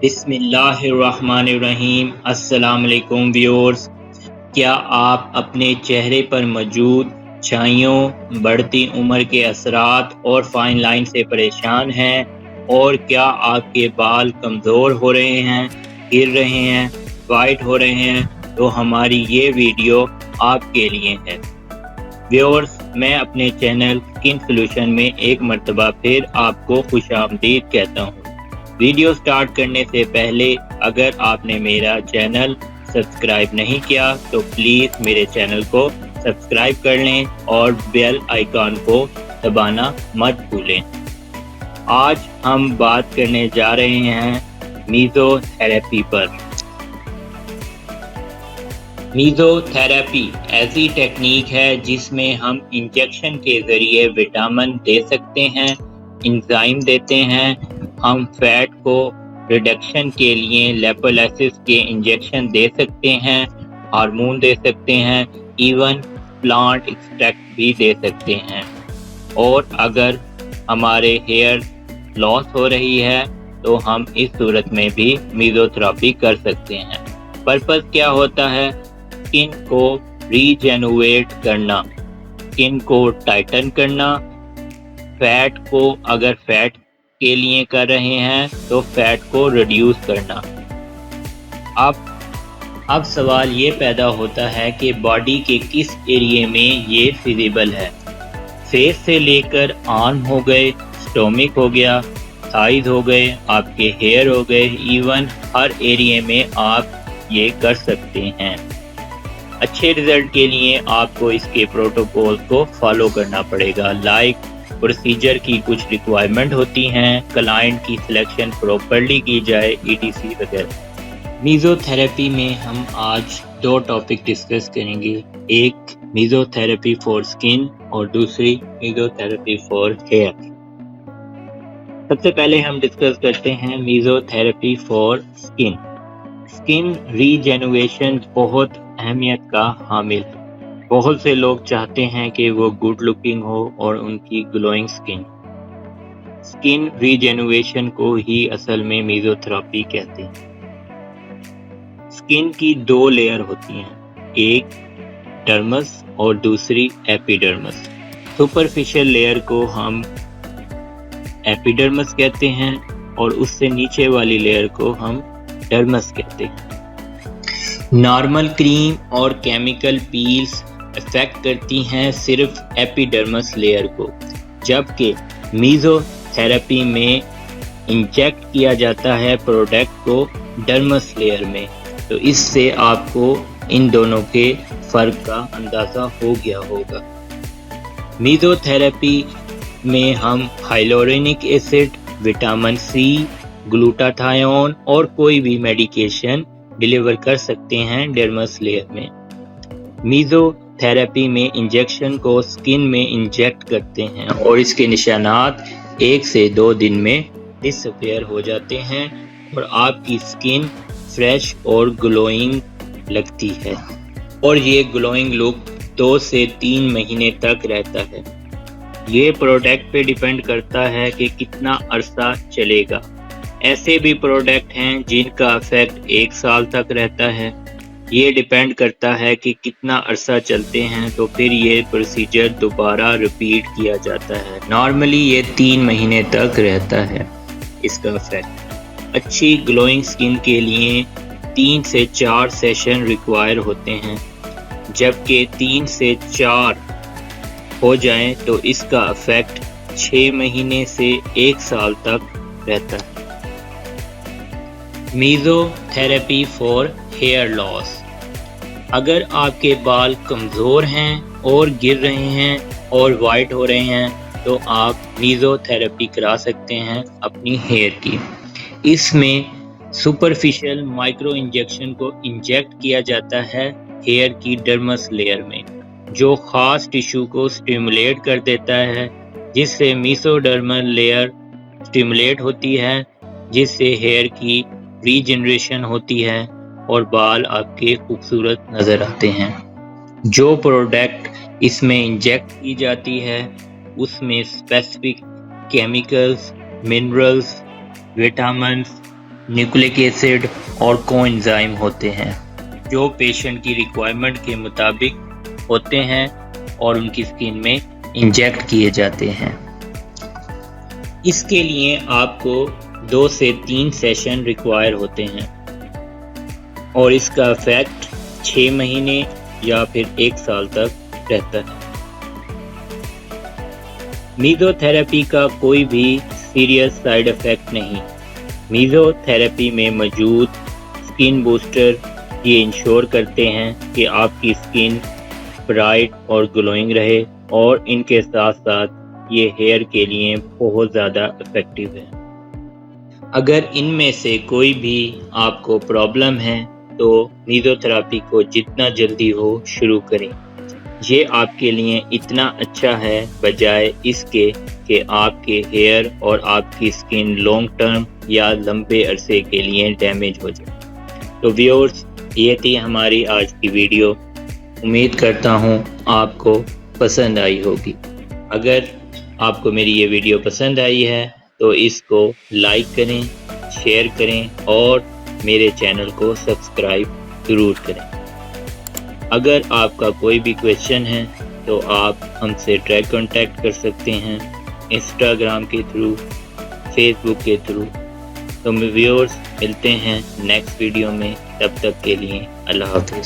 بسم اللہ الرحمن الرحیم۔ السلام علیکم ویورز، کیا آپ اپنے چہرے پر موجود چھائیوں، بڑھتی عمر کے اثرات اور فائن لائن سے پریشان ہیں؟ اور کیا آپ کے بال کمزور ہو رہے ہیں، گر رہے ہیں، وائٹ ہو رہے ہیں؟ تو ہماری یہ ویڈیو آپ کے لیے ہے۔ ویورز، میں اپنے چینل سکن سولوشن میں ایک مرتبہ پھر آپ کو خوش آمدید کہتا ہوں۔ ویڈیو سٹارٹ کرنے سے پہلے اگر آپ نے میرا چینل سبسکرائب نہیں کیا تو پلیز میرے چینل کو سبسکرائب کر لیں اور بیل آئیکن کو دبانا مت بھولیں۔ آج ہم بات کرنے جا رہے ہیں میزو تھراپی پر۔ میزو تھراپی ایسی ٹیکنیک ہے جس میں ہم انجیکشن کے ذریعے وٹامن دے سکتے ہیں، انزائم دیتے ہیں، ہم فیٹ کو ریڈکشن کے لیے لیپولیسس کے انجیکشن دے سکتے ہیں، ہارمون دے سکتے ہیں، ایون پلانٹ ایکسٹریکٹ بھی دے سکتے ہیں۔ اور اگر ہمارے ہیئر لاس ہو رہی ہے تو ہم اس صورت میں بھی میزو تھراپی کر سکتے ہیں۔ پرپس کیا ہوتا ہے؟ اسکن کو ریجنویٹ کرنا، اسکن کو ٹائٹن کرنا، فیٹ کو اگر فیٹ کے لیے کر رہے ہیں تو فیٹ کو ریڈیوس کرنا۔ اب سوال یہ پیدا ہوتا ہے کہ باڈی کے کس ایریے میں یہ فیزیبل ہے؟ فیس سے لے کر آرم ہو گئے، سٹومک ہو گیا، تھائز ہو گئے، آپ کے ہیئر ہو گئے، ایون ہر ایریے میں آپ یہ کر سکتے ہیں۔ اچھے رزلٹ کے لیے آپ کو اس کے پروٹوکول کو فالو کرنا پڑے گا۔ لائک پروسیجر کی کچھ ریکوائرمنٹ ہوتی ہیں، کلائنٹ کی سلیکشن پراپرلی کی جائے، ETC وغیرہ۔ میزو تھراپی میں ہم آج دو ٹاپک ڈسکس کریں گے، ایک میزو تھراپی فار سکن اور دوسری میزو تھراپی فار ہیئر۔ سب سے پہلے ہم ڈسکس کرتے ہیں میزو تھراپی فار سکن۔ سکن ریجنویشن بہت اہمیت کا حامل ہے۔ بہت سے لوگ چاہتے ہیں کہ وہ گڈ لکنگ ہو اور ان کی گلوئنگ سکن۔ سکن ریجنویشن کو ہی اصل میں میزو تھراپی کہتے ہیں۔ سکن کی دو لیئر ہوتی ہیں، ایک ڈرمس اور دوسری ایپیڈرمس۔ سپرفیشل لیئر کو ہم ایپیڈرمس کہتے ہیں اور اس سے نیچے والی لیئر کو ہم ڈرمس کہتے ہیں۔ نارمل کریم اور کیمیکل پیلز افیکٹ کرتی ہیں صرف ایپیڈرمس لیئر کو، جبکہ میزو تھراپی میں انجیکٹ کیا جاتا ہے پروڈکٹ کو ڈرمس لیئر میں۔ تو اس سے آپ کو ان دونوں کے فرق کا اندازہ ہو گیا ہوگا۔ میزو تھراپی میں ہم ہائلورونک ایسڈ، وٹامن سی، گلوٹاتھیون اور کوئی بھی میڈیکیشن ڈیلیور کر سکتے ہیں ڈرمس لیئر میں۔ میزو تھراپی میں انجیکشن کو سکن میں انجیکٹ کرتے ہیں اور اس کے نشانات 1 سے 2 دن میں ڈس اپیئر ہو جاتے ہیں اور آپ کی سکن فریش اور گلوئنگ لگتی ہے، اور یہ گلوئنگ لک 2 سے 3 مہینے تک رہتا ہے۔ یہ پروڈکٹ پہ ڈیپینڈ کرتا ہے کہ کتنا عرصہ چلے گا۔ ایسے بھی پروڈکٹ ہیں جن کا افیکٹ 1 سال تک رہتا ہے۔ یہ ڈیپینڈ کرتا ہے کہ کتنا عرصہ چلتے ہیں، تو پھر یہ پروسیجر دوبارہ ریپیٹ کیا جاتا ہے۔ نارملی یہ 3 مہینے تک رہتا ہے اس کا افیکٹ۔ اچھی گلوئنگ سکن کے لیے 3 سے 4 سیشن ریکوائر ہوتے ہیں، جبکہ 3 سے 4 ہو جائیں تو اس کا افیکٹ 6 مہینے سے 1 سال تک رہتا ہے۔ میزو تھراپی فار ہیئر لاس۔ اگر آپ کے بال کمزور ہیں اور گر رہے ہیں اور وائٹ ہو رہے ہیں تو آپ میزو تھراپی کرا سکتے ہیں اپنی ہیئر کی۔ اس میں سپرفیشل مائکرو انجیکشن کو انجیکٹ کیا جاتا ہے ہیئر کی ڈرمس لیئر میں، جو خاص ٹیشو کو سٹیمولیٹ کر دیتا ہے، جس سے میزوڈرمل لیئر سٹیمولیٹ ہوتی ہے، جس سے ہیئر کی ریجنریشن ہوتی ہے اور بال آپ کے خوبصورت نظر آتے ہیں۔ جو پروڈکٹ اس میں انجیکٹ کی جاتی ہے اس میں specific chemicals, minerals, vitamins, nucleic acid اور کوانزائم ہوتے ہیں جو پیشنٹ کی ریکوائرمنٹ کے مطابق ہوتے ہیں اور ان کی اسکن میں انجیکٹ کیے جاتے ہیں۔ اس کے لیے آپ کو 2 سے 3 سیشن ریکوائر ہوتے ہیں اور اس کا افیکٹ 6 مہینے یا پھر 1 سال تک رہتا ہے۔ میزو تھراپی کا کوئی بھی سیریس سائیڈ افیکٹ نہیں۔ میزو تھراپی میں موجود اسکن بوسٹر یہ انشور کرتے ہیں کہ آپ کی اسکن برائٹ اور گلوئنگ رہے، اور ان کے ساتھ ساتھ یہ ہیئر کے لیے بہت زیادہ افیکٹو ہے۔ اگر ان میں سے کوئی بھی آپ کو پرابلم ہے تو میزو تھراپی کو جتنا جلدی ہو شروع کریں۔ یہ آپ کے لیے اتنا اچھا ہے بجائے اس کے کہ آپ کے ہیئر اور آپ کی اسکن لانگ ٹرم یا لمبے عرصے کے لیے ڈیمیج ہو جائے۔ تو ویورز، یہ تھی ہماری آج کی ویڈیو۔ امید کرتا ہوں آپ کو پسند آئی ہوگی۔ اگر آپ کو میری یہ ویڈیو پسند آئی ہے تو اس کو لائک کریں، شیئر کریں اور میرے چینل کو سبسکرائب ضرور کریں۔ اگر آپ کا کوئی بھی کویشچن ہے تو آپ ہم سے ڈائریکٹ کانٹیکٹ کر سکتے ہیں، انسٹاگرام کے تھرو، فیس بک کے تھرو۔ تو ویورز، ملتے ہیں نیکسٹ ویڈیو میں، تب تک کے لیے اللہ حافظ۔